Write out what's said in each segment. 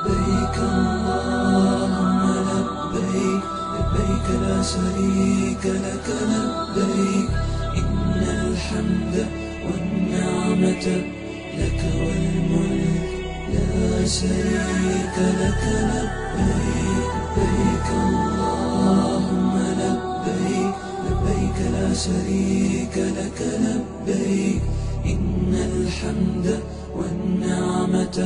لبيك اللهم لبيك لبيك لا شريك لك لبيك إن الحمد والنعمة لك والملك لا شريك لك لبيك لبيك اللهم لبيك لبيك لا شريك لك لبيك إن الحمد والنعمة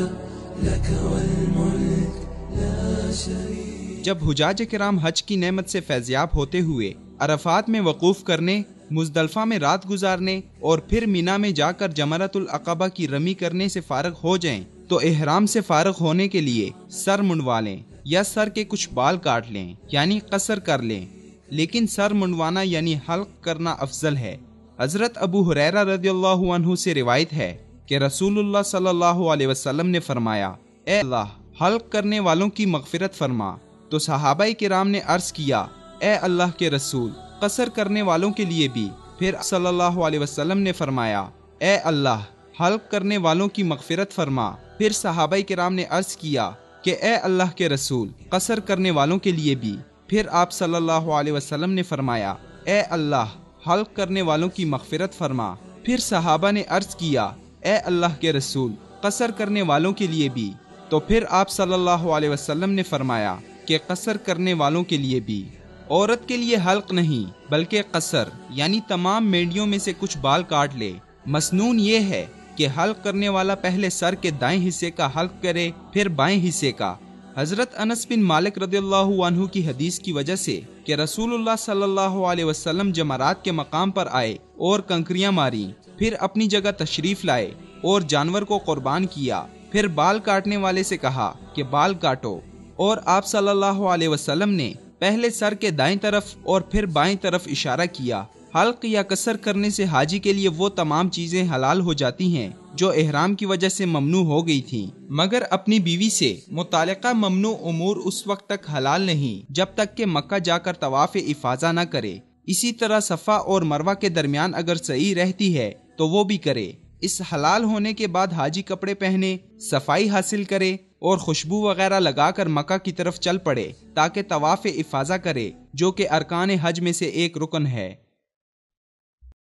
لك والملك لا شريك۔ جب حجاج کرام حج کی نعمت سے فیضیاب ہوتے ہوئے عرفات میں وقوف کرنے، مزدلفہ میں رات گزارنے اور پھر مینا میں جا کر جمرۃ العقبہ کی رمی کرنے سے فارغ ہو جائیں تو احرام سے فارغ ہونے کے لیے سر منڈوا لیں یا سر کے کچھ بال کاٹ لیں یعنی قصر کر لیں، لیکن سر منڈوانا یعنی حلق کرنا افضل ہے۔ حضرت ابو ہریرہ رضی اللہ عنہ سے روایت ہے کہ رسول اللہ صلی اللہ علیہ وسلم نے فرمایا، اے اللہ حلق کرنے والوں کی مغفرت فرما۔ تو صحابہ کرام نے عرض کیا، اے اللہ کے رسول قصر کرنے والوں کے لیے بھی؟ پھر صلی اللہ علیہ وسلم نے فرمایا، اے اللہ حلق کرنے والوں کی مغفرت فرما۔ پھر صحابہ کرام نے عرض کیا کہ اے اللہ کے رسول قصر کرنے والوں کے لیے بھی؟ پھر آپ صلی اللہ علیہ وسلم نے فرمایا، اے اللہ حلق کرنے والوں کی مغفرت فرما۔ پھر صحابہ نے عرض کیا، اے اللہ کے رسول قصر کرنے والوں کے لیے بھی؟ تو پھر آپ صلی اللہ علیہ وسلم نے فرمایا کہ قصر کرنے والوں کے لیے بھی۔ عورت کے لیے حلق نہیں بلکہ قصر یعنی تمام مینڈیوں میں سے کچھ بال کاٹ لے۔ مسنون یہ ہے کہ حلق کرنے والا پہلے سر کے دائیں حصے کا حلق کرے پھر بائیں حصے کا۔ حضرت انس بن مالک رضی اللہ عنہ کی حدیث کی وجہ سے کہ رسول اللہ صلی اللہ علیہ وسلم جمرات کے مقام پر آئے اور کنکریاں ماری، پھر اپنی جگہ تشریف لائے اور جانور کو قربان کیا، پھر بال کاٹنے والے سے کہا کہ بال کاٹو، اور آپ صلی اللہ علیہ وسلم نے پہلے سر کے دائیں طرف اور پھر بائیں طرف اشارہ کیا۔ حلق یا قصر کرنے سے حاجی کے لیے وہ تمام چیزیں حلال ہو جاتی ہیں جو احرام کی وجہ سے ممنوع ہو گئی تھیں، مگر اپنی بیوی سے متعلقہ ممنوع امور اس وقت تک حلال نہیں جب تک کہ مکہ جا کر طواف افاضہ نہ کرے۔ اسی طرح صفا اور مروہ کے درمیان اگر صحیح رہتی ہے تو وہ بھی کرے۔ اس حلال ہونے کے بعد حاجی کپڑے پہنے، صفائی حاصل کرے اور خوشبو وغیرہ لگا کر مکہ کی طرف چل پڑے تاکہ طواف افاضہ کرے جو کہ ارکان حج میں سے ایک رکن ہے۔